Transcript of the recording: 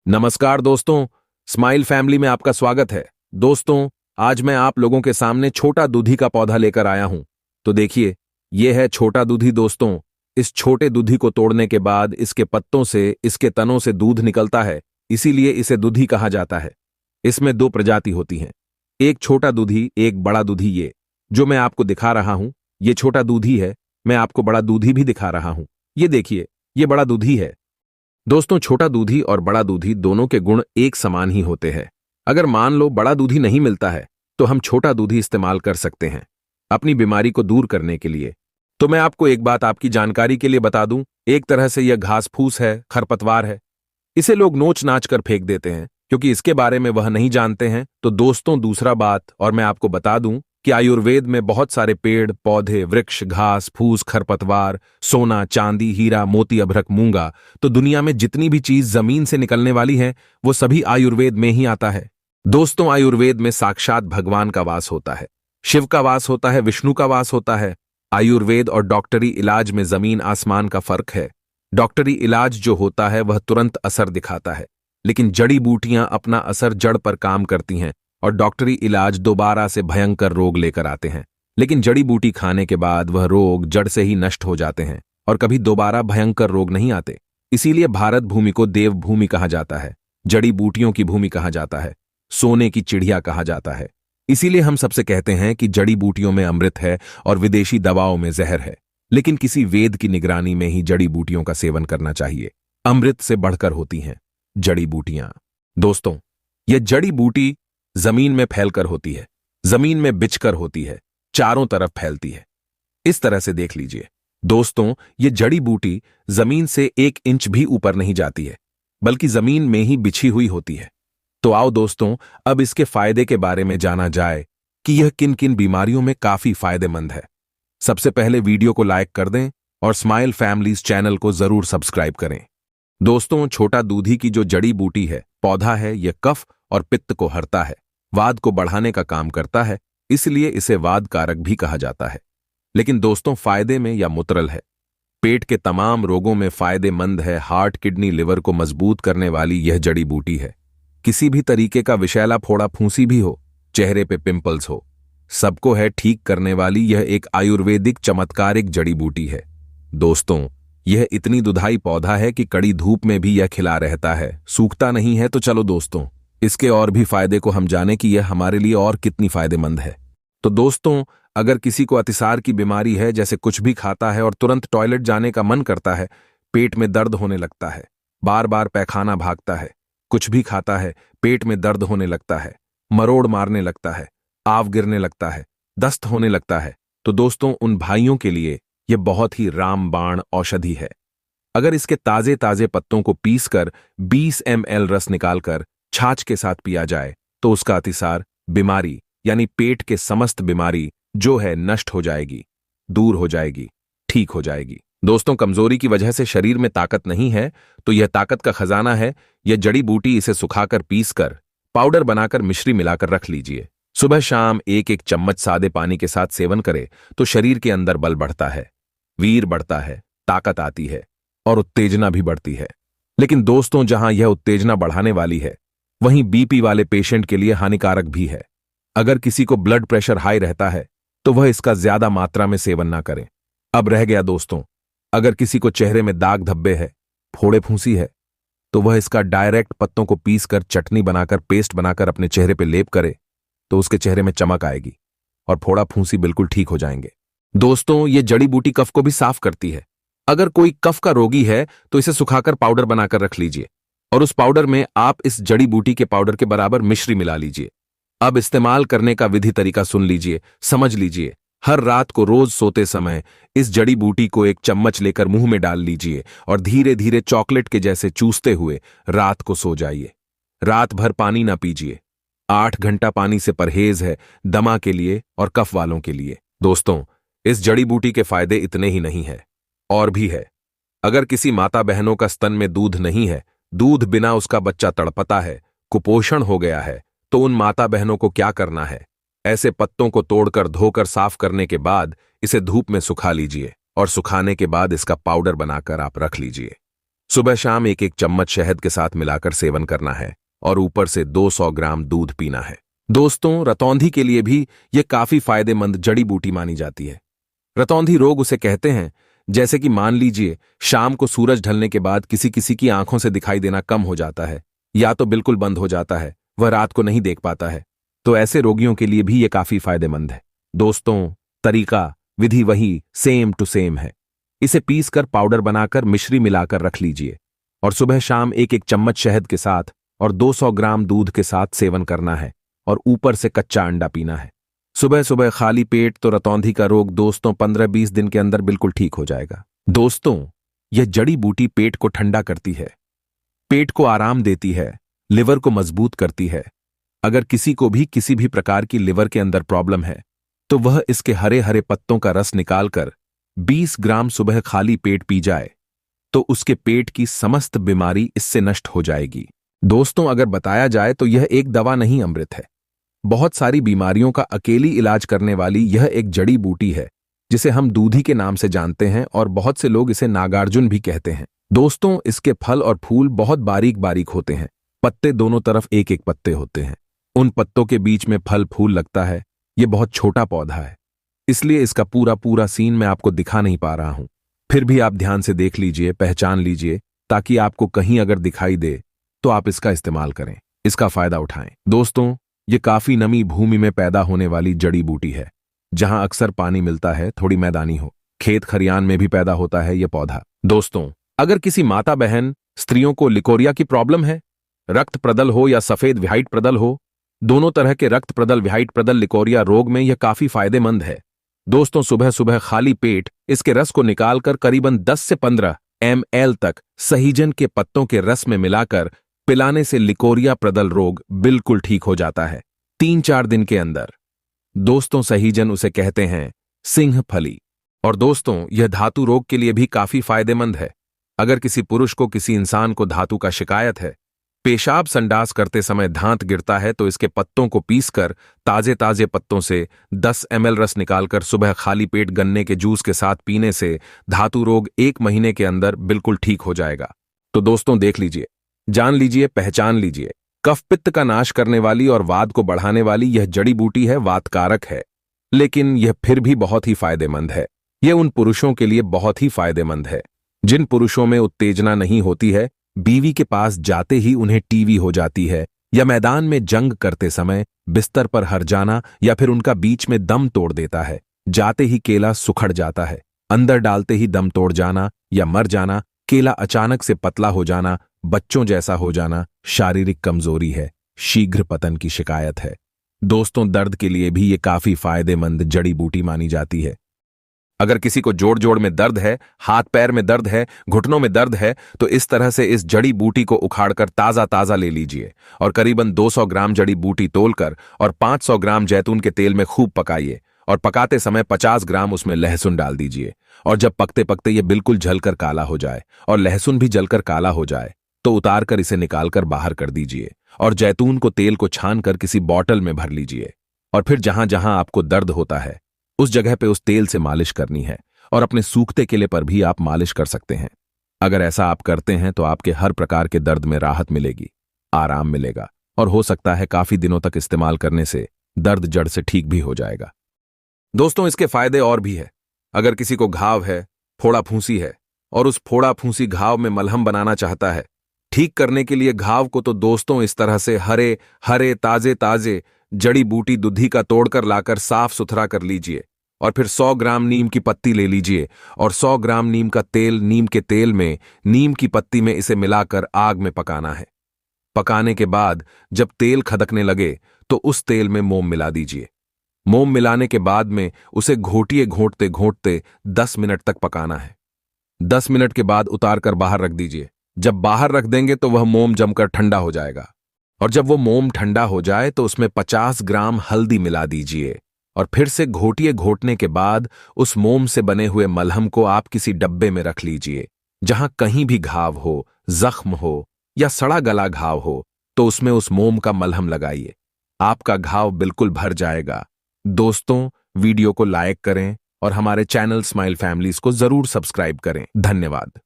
नमस्कार दोस्तों, smile family में आपका स्वागत है। दोस्तों, आज मैं आप लोगों के सामने छोटा दूधी का पौधा लेकर आया हूं। तो देखिए, यह है छोटा दूधी। दोस्तों, इस छोटे दूधी को तोड़ने के बाद इसके पत्तों से, इसके तनों से दूध निकलता है, इसीलिए इसे दूधी कहा जाता है। इसमें दो प्रजाति होती हैं, एक छोटा दूधी, एक बड़ा दूधी। ये जो मैं आपको दिखा रहा हूं, ये छोटा दूधी है। मैं आपको बड़ा दूधी भी दिखा रहा हूं। ये देखिए, ये बड़ा दूधी है। दोस्तों, छोटा दूधी और बड़ा दूधी दोनों के गुण एक समान ही होते हैं। अगर मान लो बड़ा दूधी नहीं मिलता है तो हम छोटा दूधी इस्तेमाल कर सकते हैं अपनी बीमारी को दूर करने के लिए। तो मैं आपको एक बात आपकी जानकारी के लिए बता दूं, एक तरह से यह घास फूस है, खरपतवार है। इसे लोग नोच नाच कर फेंक देते हैं क्योंकि इसके बारे में वह नहीं जानते हैं। तो दोस्तों, दूसरा बात और मैं आपको बता दूं कि आयुर्वेद में बहुत सारे पेड़ पौधे, वृक्ष, घास फूस, खरपतवार, सोना, चांदी, हीरा, मोती, अभ्रक, मूंगा, तो दुनिया में जितनी भी चीज जमीन से निकलने वाली है वो सभी आयुर्वेद में ही आता है। दोस्तों, आयुर्वेद में साक्षात भगवान का वास होता है, शिव का वास होता है, विष्णु का वास होता है। आयुर्वेद और डॉक्टरी इलाज में जमीन आसमान का फर्क है। डॉक्टरी इलाज जो होता है वह तुरंत असर दिखाता है, लेकिन जड़ी बूटियां अपना असर जड़ पर काम करती हैं और डॉक्टरी इलाज दोबारा से भयंकर रोग लेकर आते हैं। लेकिन जड़ी बूटी खाने के बाद वह रोग जड़ से ही नष्ट हो जाते हैं और कभी दोबारा भयंकर रोग नहीं आते। इसीलिए भारत भूमि को देव भूमि कहा जाता है, जड़ी बूटियों की भूमि कहा जाता है, सोने की चिड़िया कहा जाता है। इसीलिए हम सबसे कहते हैं कि जड़ी बूटियों में अमृत है और विदेशी दवाओं में जहर है। लेकिन किसी वेद की निगरानी में ही जड़ी बूटियों का सेवन करना चाहिए। अमृत से बढ़कर होती हैं जड़ी बूटियां। दोस्तों, यह जड़ी बूटी जमीन में फैलकर होती है, जमीन में बिछकर होती है, चारों तरफ फैलती है। इस तरह से देख लीजिए दोस्तों, ये जड़ी बूटी जमीन से 1 इंच भी ऊपर नहीं जाती है, बल्कि जमीन में ही बिछी हुई होती है। तो आओ दोस्तों, अब इसके फायदे के बारे में जाना जाए कि यह किन किन बीमारियों में काफी फायदेमंद है। सबसे पहले वीडियो को लाइक कर दें और स्माइल फैमिलीज चैनल को जरूर सब्सक्राइब करें। दोस्तों, छोटा दूधी की जो जड़ी बूटी है, पौधा है, यह कफ और पित्त को हरता है, वाद को बढ़ाने का काम करता है, इसलिए इसे वाद कारक भी कहा जाता है। लेकिन दोस्तों, फायदे में या मुतरल है। पेट के तमाम रोगों में फायदेमंद है। हार्ट, किडनी, लिवर को मजबूत करने वाली यह जड़ी बूटी है। किसी भी तरीके का विषैला फोड़ा फूंसी भी हो, चेहरे पे पिंपल्स हो, सबको है ठीक करने वाली यह एक आयुर्वेदिक चमत्कारिक जड़ी बूटी है। दोस्तों, यह इतनी दुधाई पौधा है कि कड़ी धूप में भी यह खिला रहता है, सूखता नहीं है। तो चलो दोस्तों, इसके और भी फायदे को हम जाने कि यह हमारे लिए और कितनी फायदेमंद है। तो दोस्तों, अगर किसी को अतिसार की बीमारी है, जैसे कुछ भी खाता है और तुरंत टॉयलेट जाने का मन करता है, पेट में दर्द होने लगता है, बार बार पैखाना भागता है, कुछ भी खाता है पेट में दर्द होने लगता है, मरोड़ मारने लगता है, आव गिरने लगता है, दस्त होने लगता है, तो दोस्तों, उन भाइयों के लिए यह बहुत ही रामबाण औषधि है। अगर इसके ताजे ताजे पत्तों को पीसकर 20 ml रस निकालकर छाछ के साथ पिया जाए तो उसका अतिसार बीमारी यानी पेट के समस्त बीमारी जो है नष्ट हो जाएगी, दूर हो जाएगी, ठीक हो जाएगी। दोस्तों, कमजोरी की वजह से शरीर में ताकत नहीं है तो यह ताकत का खजाना है। यह जड़ी बूटी, इसे सुखाकर पीसकर पाउडर बनाकर मिश्री मिलाकर रख लीजिए। सुबह शाम 1-1 चम्मच सादे पानी के साथ सेवन करे तो शरीर के अंदर बल बढ़ता है, वीर बढ़ता है, ताकत आती है और उत्तेजना भी बढ़ती है। लेकिन दोस्तों, जहां यह उत्तेजना बढ़ाने वाली है वहीं बीपी वाले पेशेंट के लिए हानिकारक भी है। अगर किसी को ब्लड प्रेशर हाई रहता है तो वह इसका ज्यादा मात्रा में सेवन ना करें। अब रह गया दोस्तों, अगर किसी को चेहरे में दाग धब्बे है, फोड़े फूंसी है, तो वह इसका डायरेक्ट पत्तों को पीसकर चटनी बनाकर, पेस्ट बनाकर अपने चेहरे पे लेप करे तो उसके चेहरे में चमक आएगी और फोड़ा फूंसी बिल्कुल ठीक हो जाएंगे। दोस्तों, ये जड़ी बूटी कफ को भी साफ करती है। अगर कोई कफ का रोगी है तो इसे सुखाकर पाउडर बनाकर रख लीजिए और उस पाउडर में आप इस जड़ी बूटी के पाउडर के बराबर मिश्री मिला लीजिए। अब इस्तेमाल करने का विधि तरीका सुन लीजिए, समझ लीजिए। हर रात को रोज सोते समय इस जड़ी बूटी को 1 चम्मच लेकर मुंह में डाल लीजिए और धीरे धीरे चॉकलेट के जैसे चूसते हुए रात को सो जाइए। रात भर पानी ना पीजिए। 8 घंटा पानी से परहेज है दमा के लिए और कफ वालों के लिए। दोस्तों, इस जड़ी बूटी के फायदे इतने ही नहीं है, और भी है। अगर किसी माता बहनों का स्तन में दूध नहीं है, दूध बिना उसका बच्चा तड़पता है, कुपोषण हो गया है, तो उन माता बहनों को क्या करना है? ऐसे पत्तों को तोड़कर धोकर साफ करने के बाद इसे धूप में सुखा लीजिए और सुखाने के बाद इसका पाउडर बनाकर आप रख लीजिए। सुबह शाम एक एक चम्मच शहद के साथ मिलाकर सेवन करना है और ऊपर से 200 ग्राम दूध पीना है। दोस्तों, रतौंधी के लिए भी यह काफी फायदेमंद जड़ी बूटी मानी जाती है। रतौंधी रोग उसे कहते हैं, जैसे कि मान लीजिए शाम को सूरज ढलने के बाद किसी किसी की आंखों से दिखाई देना कम हो जाता है या तो बिल्कुल बंद हो जाता है, वह रात को नहीं देख पाता है, तो ऐसे रोगियों के लिए भी यह काफी फायदेमंद है। दोस्तों, तरीका विधि वही सेम टू सेम है। इसे पीसकर पाउडर बनाकर मिश्री मिलाकर रख लीजिए और सुबह शाम एक एक चम्मच शहद के साथ और 200 ग्राम दूध के साथ सेवन करना है और ऊपर से कच्चा अंडा पीना है। सुबह सुबह खाली पेट तो रतौंधी का रोग दोस्तों 15-20 दिन के अंदर बिल्कुल ठीक हो जाएगा। दोस्तों, यह जड़ी बूटी पेट को ठंडा करती है, पेट को आराम देती है, लिवर को मजबूत करती है। अगर किसी को भी किसी भी प्रकार की लिवर के अंदर प्रॉब्लम है तो वह इसके हरे हरे पत्तों का रस निकालकर 20 ग्राम सुबह खाली पेट पी जाए तो उसके पेट की समस्त बीमारी इससे नष्ट हो जाएगी। दोस्तों, अगर बताया जाए तो यह एक दवा नहीं अमृत है। बहुत सारी बीमारियों का अकेली इलाज करने वाली यह एक जड़ी बूटी है जिसे हम दूधी के नाम से जानते हैं और बहुत से लोग इसे नागार्जुन भी कहते हैं। दोस्तों, इसके फल और फूल बहुत बारीक बारीक होते हैं। पत्ते दोनों तरफ एक एक पत्ते होते हैं। उन पत्तों के बीच में फल फूल लगता है। यह बहुत छोटा पौधा है, इसलिए इसका पूरा पूरा सीन मैं आपको दिखा नहीं पा रहा हूं। फिर भी आप ध्यान से देख लीजिए, पहचान लीजिए, ताकि आपको कहीं अगर दिखाई दे तो आप इसका इस्तेमाल करें, इसका फायदा उठाएं। दोस्तों, ये काफी नमी भूमि में पैदा होने वाली जड़ी बूटी है। जहां अक्सर पानी मिलता है, थोड़ी मैदानी हो, खेत खरियान में भी पैदा होता है यह पौधा। दोस्तों, अगर किसी माता बहन स्त्रियों को लिकोरिया की प्रॉब्लम है, रक्त प्रदल हो या सफेद व्हाइट प्रदल हो, दोनों तरह के रक्त प्रदल व्हाइट प्रदल लिकोरिया रोग में यह काफी फायदेमंद है। दोस्तों, सुबह सुबह खाली पेट इसके रस को निकालकर करीबन 10 से 15 ml तक सहीजन के पत्तों के रस में मिलाकर पिलाने से लिकोरिया प्रदल रोग बिल्कुल ठीक हो जाता है 3-4 दिन के अंदर। दोस्तों, सहीजन उसे कहते हैं सिंह फली। और दोस्तों, यह धातु रोग के लिए भी काफी फायदेमंद है। अगर किसी पुरुष को किसी इंसान को धातु का शिकायत है, पेशाब संडास करते समय धांत गिरता है, तो इसके पत्तों को पीसकर ताजे ताजे पत्तों से 10 ml रस निकालकर सुबह खाली पेट गन्ने के जूस के साथ पीने से धातु रोग 1 महीने के अंदर बिल्कुल ठीक हो जाएगा। तो दोस्तों, देख लीजिए, जान लीजिए, पहचान लीजिए, कफ पित्त का नाश करने वाली और वात को बढ़ाने वाली यह जड़ी बूटी है। वातकारक है, लेकिन यह फिर भी बहुत ही फायदेमंद है। यह उन पुरुषों के लिए बहुत ही फायदेमंद है जिन पुरुषों में उत्तेजना नहीं होती है, बीवी के पास जाते ही उन्हें टीवी हो जाती है, या मैदान में जंग करते समय बिस्तर पर हर जाना, या फिर उनका बीच में दम तोड़ देता है, जाते ही केला सुखड़ जाता है, अंदर डालते ही दम तोड़ जाना या मर जाना, केला अचानक से पतला हो जाना, बच्चों जैसा हो जाना, शारीरिक कमजोरी है, शीघ्र पतन की शिकायत है। दोस्तों, दर्द के लिए भी ये काफी फायदेमंद जड़ी बूटी मानी जाती है। अगर किसी को जोड़ जोड़ में दर्द है, हाथ पैर में दर्द है, घुटनों में दर्द है, तो इस तरह से इस जड़ी बूटी को उखाड़कर ताजा ताजा ले लीजिए और करीबन 200 ग्राम जड़ी बूटी तोलकर और 500 ग्राम जैतून के तेल में खूब पकाइए और पकाते समय 50 ग्राम उसमें लहसुन डाल दीजिए। और जब पकते पकते ये बिल्कुल जलकर काला हो जाए और लहसुन भी जलकर काला हो जाए तो उतारकर इसे निकालकर बाहर कर दीजिए और जैतून को तेल को छानकर किसी बॉटल में भर लीजिए। और फिर जहां जहां आपको दर्द होता है उस जगह पे उस तेल से मालिश करनी है और अपने सूखते केले पर भी आप मालिश कर सकते हैं। अगर ऐसा आप करते हैं तो आपके हर प्रकार के दर्द में राहत मिलेगी, आराम मिलेगा और हो सकता है काफी दिनों तक इस्तेमाल करने से दर्द जड़ से ठीक भी हो जाएगा। दोस्तों, इसके फायदे और भी है। अगर किसी को घाव है, फोड़ा फूंसी है और उस फोड़ा फूंसी घाव में मलहम बनाना चाहता है, ठीक करने के लिए घाव को तो दोस्तों इस तरह से हरे हरे ताजे ताजे जड़ी बूटी दूधी का तोड़कर लाकर साफ सुथरा कर लीजिए और फिर 100 ग्राम नीम की पत्ती ले लीजिए और 100 ग्राम नीम का तेल, नीम के तेल में नीम की पत्ती में इसे मिलाकर आग में पकाना है। पकाने के बाद जब तेल खदकने लगे तो उस तेल में मोम मिला दीजिए। मोम मिलाने के बाद में उसे घोटिए घोंटते घोंटते 10 मिनट तक पकाना है। 10 मिनट के बाद उतारकर बाहर रख दीजिए। जब बाहर रख देंगे तो वह मोम जमकर ठंडा हो जाएगा और जब वो मोम ठंडा हो जाए तो उसमें 50 ग्राम हल्दी मिला दीजिए और फिर से घोटिए घोटने के बाद उस मोम से बने हुए मलहम को आप किसी डब्बे में रख लीजिए। जहां कहीं भी घाव हो, जख्म हो या सड़ा गला घाव हो तो उसमें उस मोम का मलहम लगाइए। आपका घाव बिल्कुल भर जाएगा। दोस्तों, वीडियो को लाइक करें और हमारे चैनल स्माइल फैमिलीज को जरूर सब्सक्राइब करें। धन्यवाद।